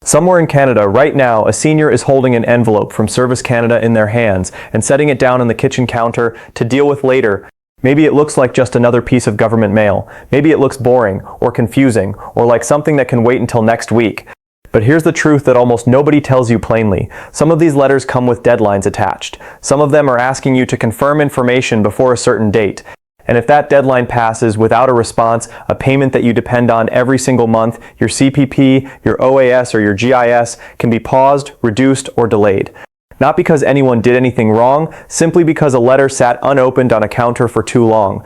Somewhere in Canada right now, a senior is holding an envelope from Service Canada in their hands and setting it down on the kitchen counter to deal with later. Maybe it looks like just another piece of government mail. Maybe it looks boring or confusing or like something that can wait until next week. But here's the truth that almost nobody tells you plainly. Some of these letters come with deadlines attached. Some of them are asking you to confirm information before a certain date. And if that deadline passes without a response, a payment that you depend on every single month, your CPP, your OAS, or your GIS can be paused, reduced, or delayed. Not because anyone did anything wrong, simply because a letter sat unopened on a counter for too long.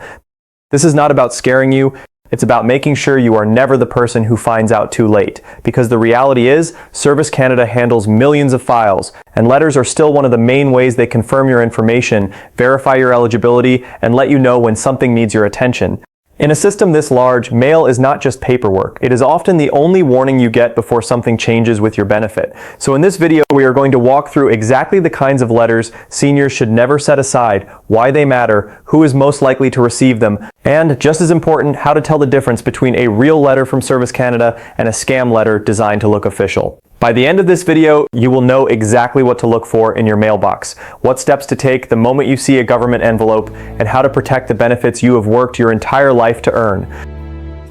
This is not about scaring you. It's about making sure you are never the person who finds out too late. Because the reality is, Service Canada handles millions of files, and letters are still one of the main ways they confirm your information, verify your eligibility, and let you know when something needs your attention. In a system this large, mail is not just paperwork. It is often the only warning you get before something changes with your benefit. So in this video, we are going to walk through exactly the kinds of letters seniors should never set aside, why they matter, who is most likely to receive them, and, just as important, how to tell the difference between a real letter from Service Canada and a scam letter designed to look official. By the end of this video, you will know exactly what to look for in your mailbox, what steps to take the moment you see a government envelope, and how to protect the benefits you have worked your entire life to earn.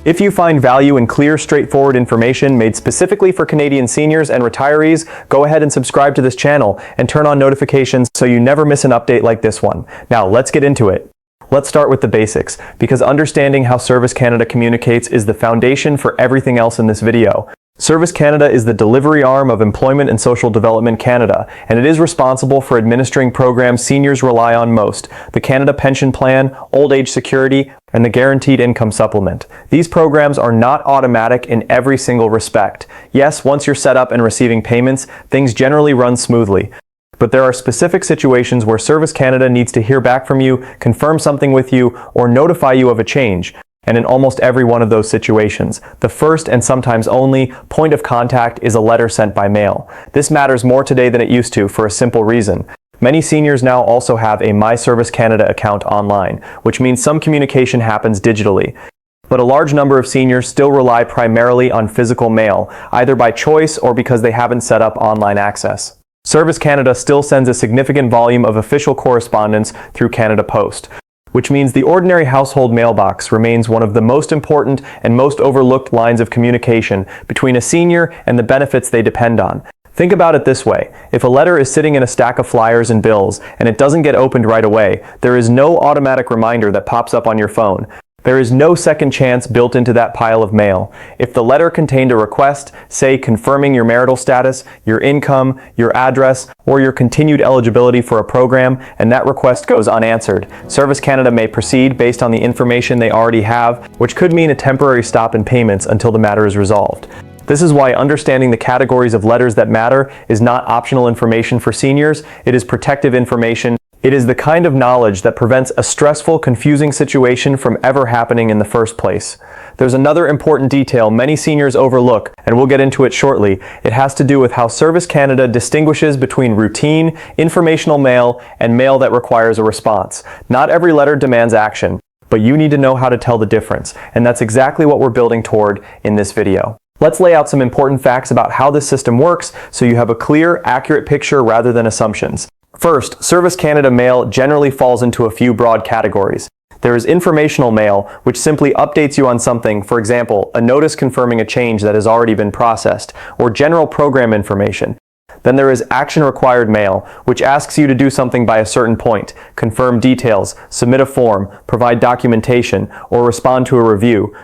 If you find value in clear, straightforward information made specifically for Canadian seniors and retirees, go ahead and subscribe to this channel and turn on notifications so you never miss an update like this one. Now, let's get into it. Let's start with the basics, because understanding how Service Canada communicates is the foundation for everything else in this video. Service Canada is the delivery arm of Employment and Social Development Canada, and it is responsible for administering programs seniors rely on most: the Canada Pension Plan, Old Age Security, and the Guaranteed Income Supplement. These programs are not automatic in every single respect. Yes, once you're set up and receiving payments, things generally run smoothly. But there are specific situations where Service Canada needs to hear back from you, confirm something with you, or notify you of a change. And in almost every one of those situations, the first and sometimes only point of contact is a letter sent by mail. This matters more today than it used to for a simple reason. Many seniors now also have a My Service Canada account online, which means some communication happens digitally. But a large number of seniors still rely primarily on physical mail, either by choice or because they haven't set up online access. Service Canada still sends a significant volume of official correspondence through Canada Post, which means the ordinary household mailbox remains one of the most important and most overlooked lines of communication between a senior and the benefits they depend on. Think about it this way: if a letter is sitting in a stack of flyers and bills and it doesn't get opened right away, there is no automatic reminder that pops up on your phone. There is no second chance built into that pile of mail. If the letter contained a request, say confirming your marital status, your income, your address, or your continued eligibility for a program, and that request goes unanswered, Service Canada may proceed based on the information they already have, which could mean a temporary stop in payments until the matter is resolved. This is why understanding the categories of letters that matter is not optional information for seniors. It is protective information. It is the kind of knowledge that prevents a stressful, confusing situation from ever happening in the first place. There's another important detail many seniors overlook, and we'll get into it shortly. It has to do with how Service Canada distinguishes between routine, informational mail, and mail that requires a response. Not every letter demands action, but you need to know how to tell the difference, and that's exactly what we're building toward in this video. Let's lay out some important facts about how this system works so you have a clear, accurate picture rather than assumptions. First, Service Canada mail generally falls into a few broad categories. There is informational mail, which simply updates you on something, for example, a notice confirming a change that has already been processed, or general program information. Then there is action-required mail, which asks you to do something by a certain point, confirm details, submit a form, provide documentation, or respond to a review.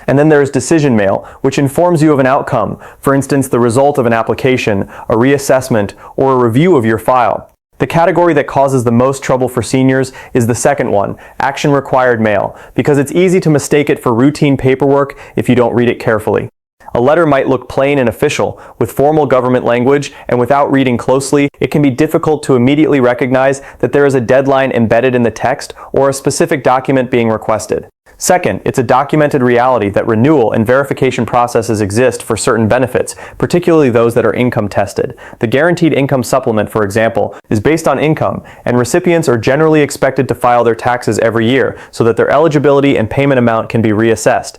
And then there is decision mail, which informs you of an outcome, for instance, the result of an application, a reassessment, or a review of your file. The category that causes the most trouble for seniors is the second one, action-required mail, because it's easy to mistake it for routine paperwork if you don't read it carefully. A letter might look plain and official, with formal government language, and without reading closely, it can be difficult to immediately recognize that there is a deadline embedded in the text or a specific document being requested. Second, it's a documented reality that renewal and verification processes exist for certain benefits, particularly those that are income tested. The Guaranteed Income Supplement, for example, is based on income, and recipients are generally expected to file their taxes every year so that their eligibility and payment amount can be reassessed.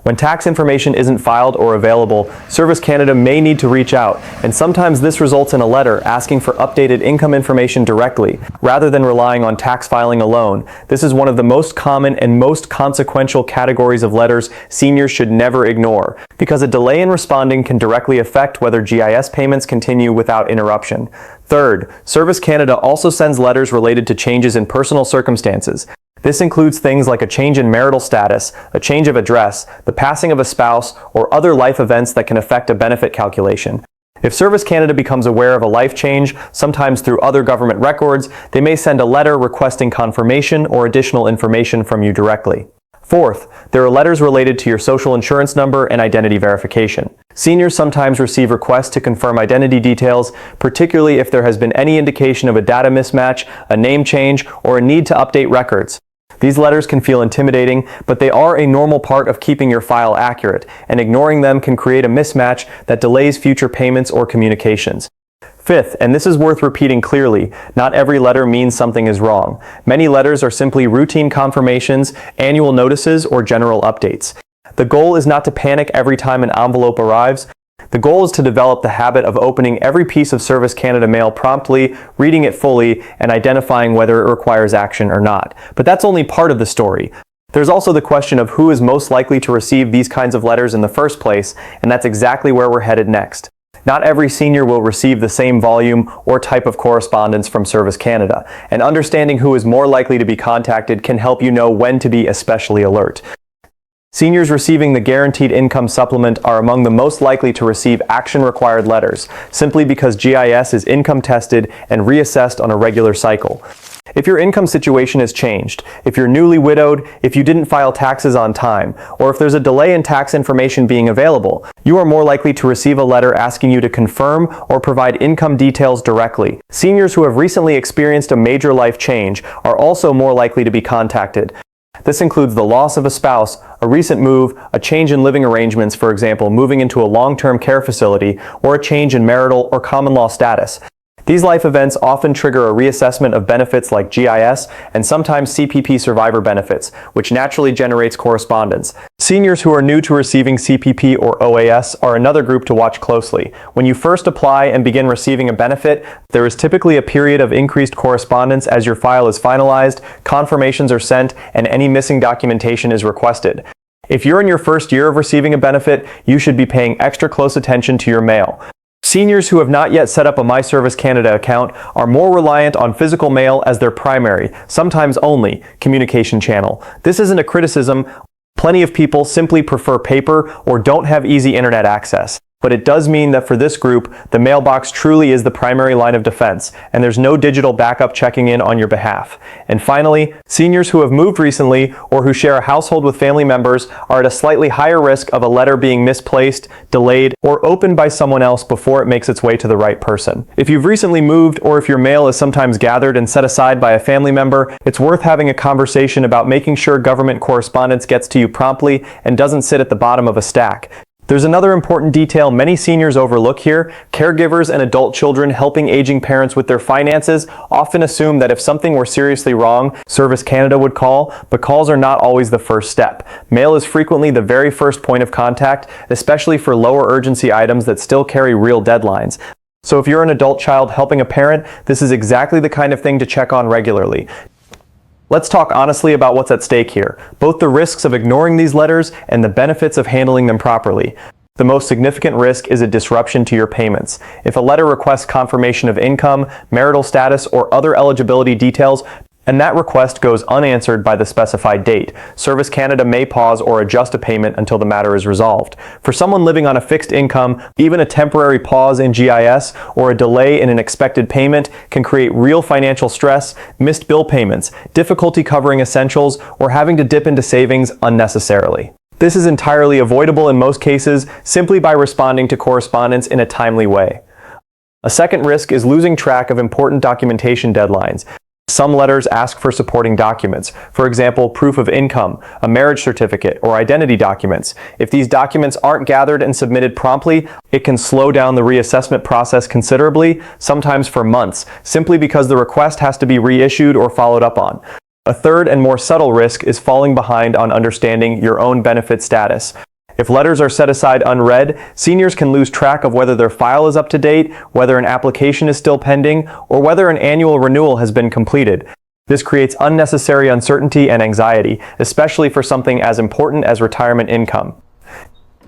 When tax information isn't filed or available, Service Canada may need to reach out, and sometimes this results in a letter asking for updated income information directly, rather than relying on tax filing alone. This is one of the most common and most consequential categories of letters seniors should never ignore, because a delay in responding can directly affect whether GIS payments continue without interruption. Third, Service Canada also sends letters related to changes in personal circumstances. This includes things like a change in marital status, a change of address, the passing of a spouse, or other life events that can affect a benefit calculation. If Service Canada becomes aware of a life change, sometimes through other government records, they may send a letter requesting confirmation or additional information from you directly. Fourth, there are letters related to your social insurance number and identity verification. Seniors sometimes receive requests to confirm identity details, particularly if there has been any indication of a data mismatch, a name change, or a need to update records. These letters can feel intimidating, but they are a normal part of keeping your file accurate, and ignoring them can create a mismatch that delays future payments or communications. Fifth, and this is worth repeating clearly, not every letter means something is wrong. Many letters are simply routine confirmations, annual notices, or general updates. The goal is not to panic every time an envelope arrives. The goal is to develop the habit of opening every piece of Service Canada mail promptly, reading it fully, and identifying whether it requires action or not. But that's only part of the story. There's also the question of who is most likely to receive these kinds of letters in the first place, and that's exactly where we're headed next. Not every senior will receive the same volume or type of correspondence from Service Canada, and understanding who is more likely to be contacted can help you know when to be especially alert. Seniors receiving the Guaranteed Income Supplement are among the most likely to receive action-required letters, simply because GIS is income tested and reassessed on a regular cycle. If your income situation has changed, if you're newly widowed, if you didn't file taxes on time, or if there's a delay in tax information being available, you are more likely to receive a letter asking you to confirm or provide income details directly. Seniors who have recently experienced a major life change are also more likely to be contacted. This includes the loss of a spouse, a recent move, a change in living arrangements, for example, moving into a long-term care facility, or a change in marital or common law status. These life events often trigger a reassessment of benefits like GIS and sometimes CPP survivor benefits, which naturally generates correspondence. Seniors who are new to receiving CPP or OAS are another group to watch closely. When you first apply and begin receiving a benefit, there is typically a period of increased correspondence as your file is finalized, confirmations are sent, and any missing documentation is requested. If you're in your first year of receiving a benefit, you should be paying extra close attention to your mail. Seniors who have not yet set up a My Service Canada account are more reliant on physical mail as their primary, sometimes only, communication channel. This isn't a criticism. Plenty of people simply prefer paper or don't have easy internet access. But it does mean that for this group, the mailbox truly is the primary line of defense, and there's no digital backup checking in on your behalf. And finally, seniors who have moved recently or who share a household with family members are at a slightly higher risk of a letter being misplaced, delayed, or opened by someone else before it makes its way to the right person. If you've recently moved, or if your mail is sometimes gathered and set aside by a family member, it's worth having a conversation about making sure government correspondence gets to you promptly and doesn't sit at the bottom of a stack. There's another important detail many seniors overlook here. Caregivers and adult children helping aging parents with their finances often assume that if something were seriously wrong, Service Canada would call, but calls are not always the first step. Mail is frequently the very first point of contact, especially for lower urgency items that still carry real deadlines. So if you're an adult child helping a parent, this is exactly the kind of thing to check on regularly. Let's talk honestly about what's at stake here, both the risks of ignoring these letters and the benefits of handling them properly. The most significant risk is a disruption to your payments. If a letter requests confirmation of income, marital status, or other eligibility details, and that request goes unanswered by the specified date, Service Canada may pause or adjust a payment until the matter is resolved. For someone living on a fixed income, even a temporary pause in GIS or a delay in an expected payment can create real financial stress, missed bill payments, difficulty covering essentials, or having to dip into savings unnecessarily. This is entirely avoidable in most cases simply by responding to correspondence in a timely way. A second risk is losing track of important documentation deadlines. Some letters ask for supporting documents, for example, proof of income, a marriage certificate, or identity documents. If these documents aren't gathered and submitted promptly, it can slow down the reassessment process considerably, sometimes for months, simply because the request has to be reissued or followed up on. A third and more subtle risk is falling behind on understanding your own benefit status. If letters are set aside unread, seniors can lose track of whether their file is up to date, whether an application is still pending, or whether an annual renewal has been completed. This creates unnecessary uncertainty and anxiety, especially for something as important as retirement income.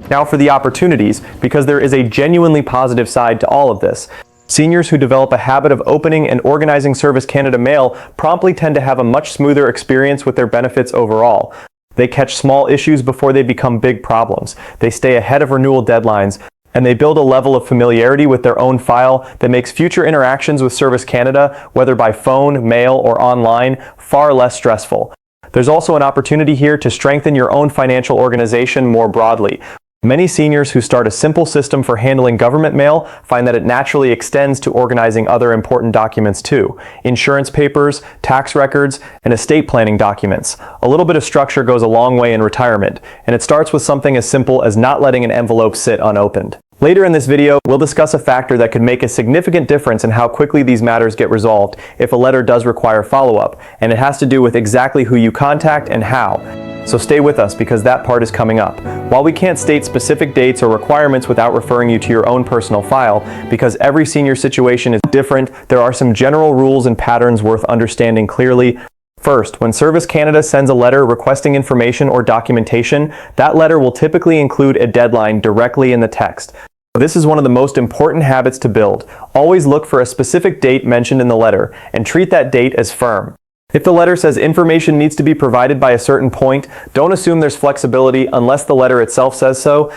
Now for the opportunities, because there is a genuinely positive side to all of this. Seniors who develop a habit of opening and organizing Service Canada mail promptly tend to have a much smoother experience with their benefits overall. They catch small issues before they become big problems. They stay ahead of renewal deadlines, and they build a level of familiarity with their own file that makes future interactions with Service Canada, whether by phone, mail, or online, far less stressful. There's also an opportunity here to strengthen your own financial organization more broadly. Many seniors who start a simple system for handling government mail find that it naturally extends to organizing other important documents too. Insurance papers, tax records, and estate planning documents. A little bit of structure goes a long way in retirement, and it starts with something as simple as not letting an envelope sit unopened. Later in this video, we'll discuss a factor that could make a significant difference in how quickly these matters get resolved if a letter does require follow-up, and it has to do with exactly who you contact and how. So stay with us because that part is coming up. While we can't state specific dates or requirements without referring you to your own personal file, because every senior situation is different, there are some general rules and patterns worth understanding clearly. First, when Service Canada sends a letter requesting information or documentation, that letter will typically include a deadline directly in the text. This is one of the most important habits to build. Always look for a specific date mentioned in the letter, and treat that date as firm. If the letter says information needs to be provided by a certain point, don't assume there's flexibility unless the letter itself says so.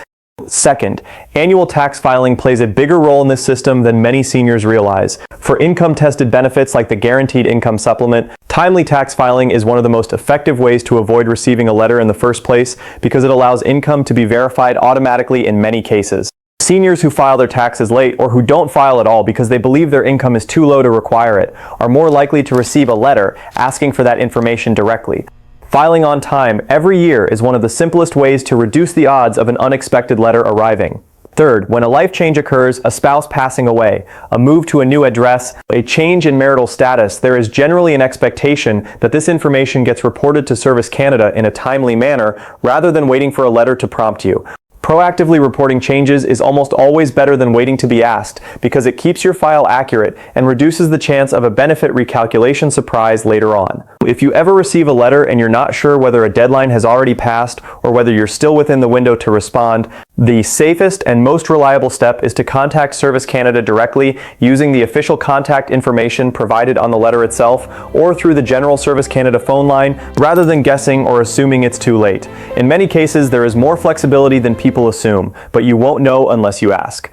Second, annual tax filing plays a bigger role in this system than many seniors realize. For income-tested benefits like the Guaranteed Income Supplement, timely tax filing is one of the most effective ways to avoid receiving a letter in the first place because it allows income to be verified automatically in many cases. Seniors who file their taxes late or who don't file at all because they believe their income is too low to require it are more likely to receive a letter asking for that information directly. Filing on time every year is one of the simplest ways to reduce the odds of an unexpected letter arriving. Third, when a life change occurs, a spouse passing away, a move to a new address, a change in marital status, there is generally an expectation that this information gets reported to Service Canada in a timely manner rather than waiting for a letter to prompt you. Proactively reporting changes is almost always better than waiting to be asked because it keeps your file accurate and reduces the chance of a benefit recalculation surprise later on. If you ever receive a letter and you're not sure whether a deadline has already passed or whether you're still within the window to respond, the safest and most reliable step is to contact Service Canada directly using the official contact information provided on the letter itself or through the general Service Canada phone line rather than guessing or assuming it's too late. In many cases, there is more flexibility than people assume, but you won't know unless you ask.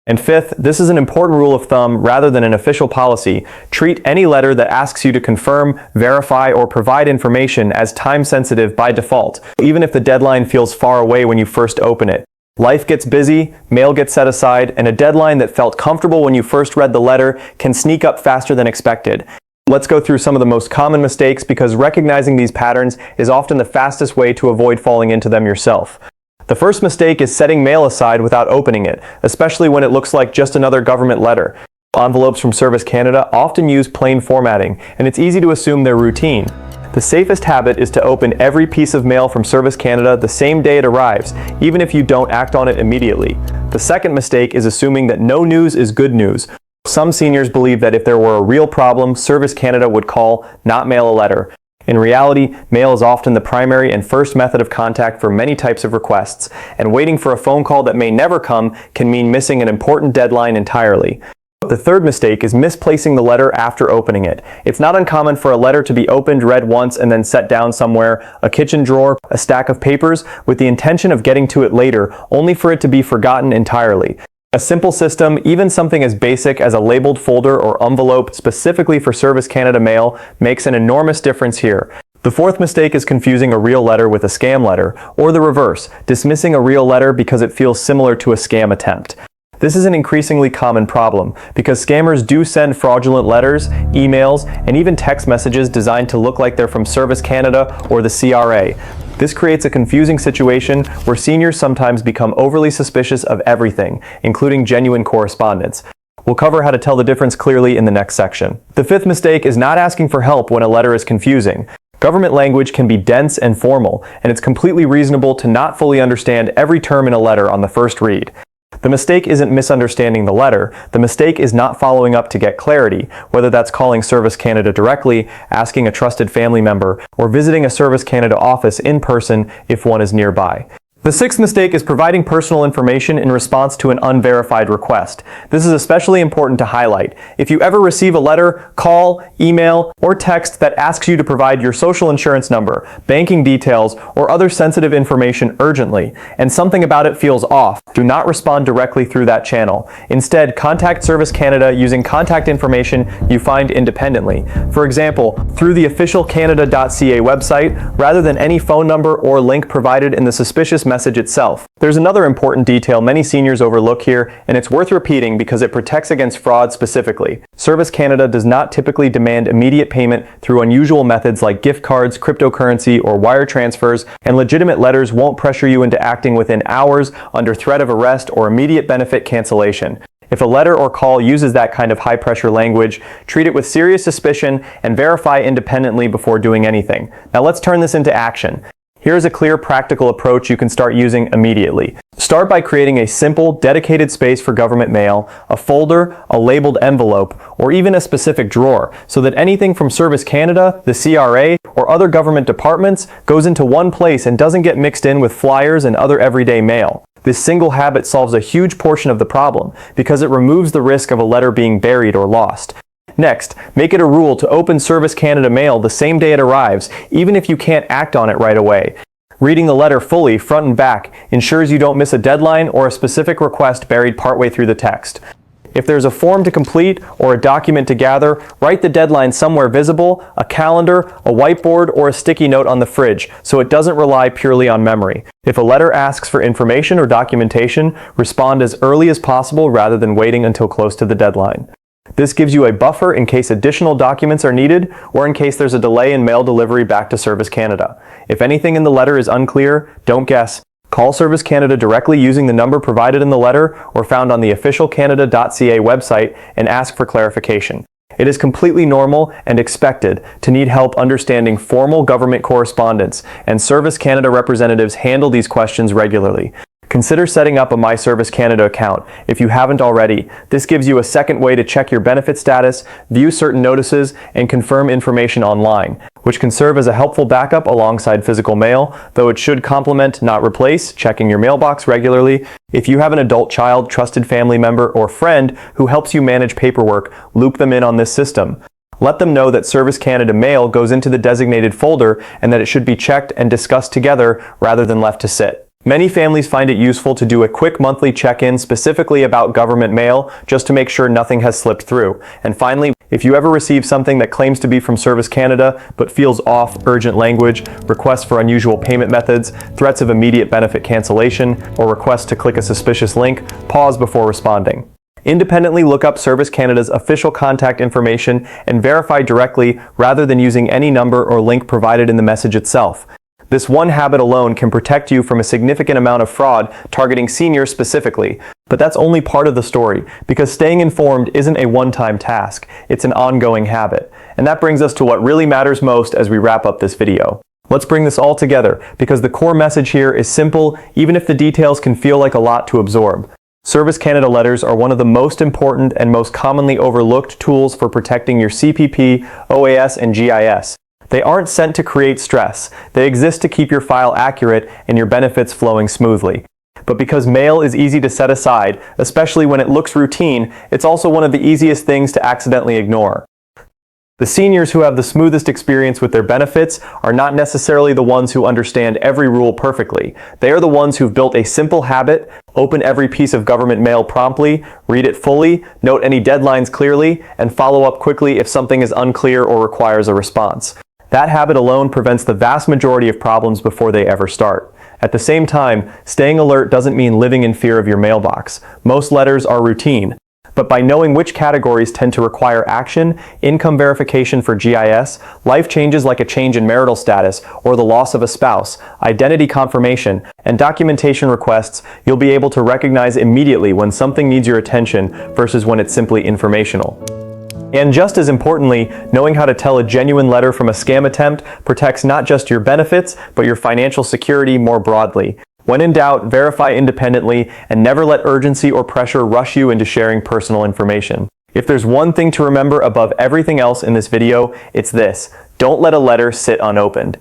And fifth, this is an important rule of thumb rather than an official policy. Treat any letter that asks you to confirm, verify, or provide information as time-sensitive by default, even if the deadline feels far away when you first open it. Life gets busy, mail gets set aside, and a deadline that felt comfortable when you first read the letter can sneak up faster than expected. Let's go through some of the most common mistakes because recognizing these patterns is often the fastest way to avoid falling into them yourself. The first mistake is setting mail aside without opening it, especially when it looks like just another government letter. Envelopes from Service Canada often use plain formatting, and it's easy to assume they're routine. The safest habit is to open every piece of mail from Service Canada the same day it arrives, even if you don't act on it immediately. The second mistake is assuming that no news is good news. Some seniors believe that if there were a real problem, Service Canada would call, not mail a letter. In reality, mail is often the primary and first method of contact for many types of requests, and waiting for a phone call that may never come can mean missing an important deadline entirely. The third mistake is misplacing the letter after opening it. It's not uncommon for a letter to be opened, read once, and then set down somewhere, a kitchen drawer, a stack of papers, with the intention of getting to it later, only for it to be forgotten entirely. A simple system, even something as basic as a labeled folder or envelope specifically for Service Canada mail, makes an enormous difference here. The fourth mistake is confusing a real letter with a scam letter, or the reverse, dismissing a real letter because it feels similar to a scam attempt. This is an increasingly common problem because scammers do send fraudulent letters, emails, and even text messages designed to look like they're from Service Canada or the CRA. This creates a confusing situation where seniors sometimes become overly suspicious of everything, including genuine correspondence. We'll cover how to tell the difference clearly in the next section. The fifth mistake is not asking for help when a letter is confusing. Government language can be dense and formal, and it's completely reasonable to not fully understand every term in a letter on the first read. The mistake isn't misunderstanding the letter, the mistake is not following up to get clarity, whether that's calling Service Canada directly, asking a trusted family member, or visiting a Service Canada office in person if one is nearby. The sixth mistake is providing personal information in response to an unverified request. This is especially important to highlight. If you ever receive a letter, call, email, or text that asks you to provide your social insurance number, banking details, or other sensitive information urgently, and something about it feels off, do not respond directly through that channel. Instead, contact Service Canada using contact information you find independently. For example, through the official canada.ca website, rather than any phone number or link provided in the suspicious message itself. There's another important detail many seniors overlook here, and it's worth repeating because it protects against fraud specifically. Service Canada does not typically demand immediate payment through unusual methods like gift cards, cryptocurrency, or wire transfers, and legitimate letters won't pressure you into acting within hours under threat of arrest or immediate benefit cancellation. If a letter or call uses that kind of high-pressure language, treat it with serious suspicion and verify independently before doing anything. Now let's turn this into action. Here's a clear, practical approach you can start using immediately. Start by creating a simple, dedicated space for government mail, a folder, a labeled envelope, or even a specific drawer, so that anything from Service Canada, the CRA, or other government departments goes into one place and doesn't get mixed in with flyers and other everyday mail. This single habit solves a huge portion of the problem, because it removes the risk of a letter being buried or lost. Next, make it a rule to open Service Canada mail the same day it arrives, even if you can't act on it right away. Reading the letter fully, front and back, ensures you don't miss a deadline or a specific request buried partway through the text. If there's a form to complete or a document to gather, write the deadline somewhere visible, a calendar, a whiteboard, or a sticky note on the fridge, so it doesn't rely purely on memory. If a letter asks for information or documentation, respond as early as possible rather than waiting until close to the deadline. This gives you a buffer in case additional documents are needed or in case there's a delay in mail delivery back to Service Canada. If anything in the letter is unclear, don't guess. Call Service Canada directly using the number provided in the letter or found on the official canada.ca website and ask for clarification. It is completely normal and expected to need help understanding formal government correspondence, and Service Canada representatives handle these questions regularly. Consider setting up a My Service Canada account if you haven't already. This gives you a second way to check your benefit status, view certain notices, and confirm information online, which can serve as a helpful backup alongside physical mail, though it should complement, not replace, checking your mailbox regularly. If you have an adult child, trusted family member, or friend who helps you manage paperwork, loop them in on this system. Let them know that Service Canada mail goes into the designated folder and that it should be checked and discussed together rather than left to sit. Many families find it useful to do a quick monthly check-in specifically about government mail just to make sure nothing has slipped through. And finally, if you ever receive something that claims to be from Service Canada but feels off, urgent language, requests for unusual payment methods, threats of immediate benefit cancellation, or requests to click a suspicious link, pause before responding. Independently look up Service Canada's official contact information and verify directly rather than using any number or link provided in the message itself. This one habit alone can protect you from a significant amount of fraud targeting seniors specifically. But that's only part of the story, because staying informed isn't a one-time task, it's an ongoing habit. And that brings us to what really matters most as we wrap up this video. Let's bring this all together, because the core message here is simple, even if the details can feel like a lot to absorb. Service Canada letters are one of the most important and most commonly overlooked tools for protecting your CPP, OAS, and GIS. They aren't sent to create stress. They exist to keep your file accurate and your benefits flowing smoothly. But because mail is easy to set aside, especially when it looks routine, it's also one of the easiest things to accidentally ignore. The seniors who have the smoothest experience with their benefits are not necessarily the ones who understand every rule perfectly. They are the ones who've built a simple habit, open every piece of government mail promptly, read it fully, note any deadlines clearly, and follow up quickly if something is unclear or requires a response. That habit alone prevents the vast majority of problems before they ever start. At the same time, staying alert doesn't mean living in fear of your mailbox. Most letters are routine. but by knowing which categories tend to require action, income verification for GIS, life changes like a change in marital status or the loss of a spouse, identity confirmation, and documentation requests, you'll be able to recognize immediately when something needs your attention versus when it's simply informational. And just as importantly, knowing how to tell a genuine letter from a scam attempt protects not just your benefits, but your financial security more broadly. When in doubt, verify independently and never let urgency or pressure rush you into sharing personal information. If there's one thing to remember above everything else in this video, it's this: don't let a letter sit unopened.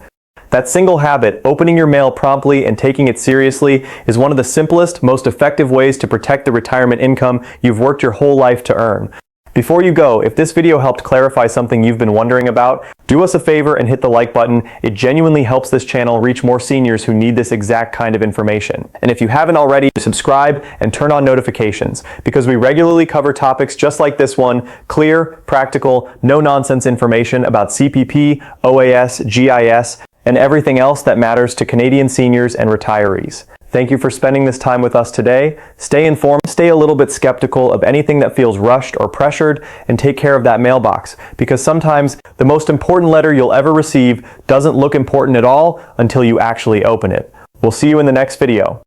That single habit, opening your mail promptly and taking it seriously, is one of the simplest, most effective ways to protect the retirement income you've worked your whole life to earn. Before you go, if this video helped clarify something you've been wondering about, do us a favor and hit the like button. It genuinely helps this channel reach more seniors who need this exact kind of information. And if you haven't already, subscribe and turn on notifications, because we regularly cover topics just like this one: clear, practical, no-nonsense information about CPP, OAS, GIS, and everything else that matters to Canadian seniors and retirees. Thank you for spending this time with us today. Stay informed, stay a little bit skeptical of anything that feels rushed or pressured, and take care of that mailbox, because sometimes the most important letter you'll ever receive doesn't look important at all until you actually open it. We'll see you in the next video.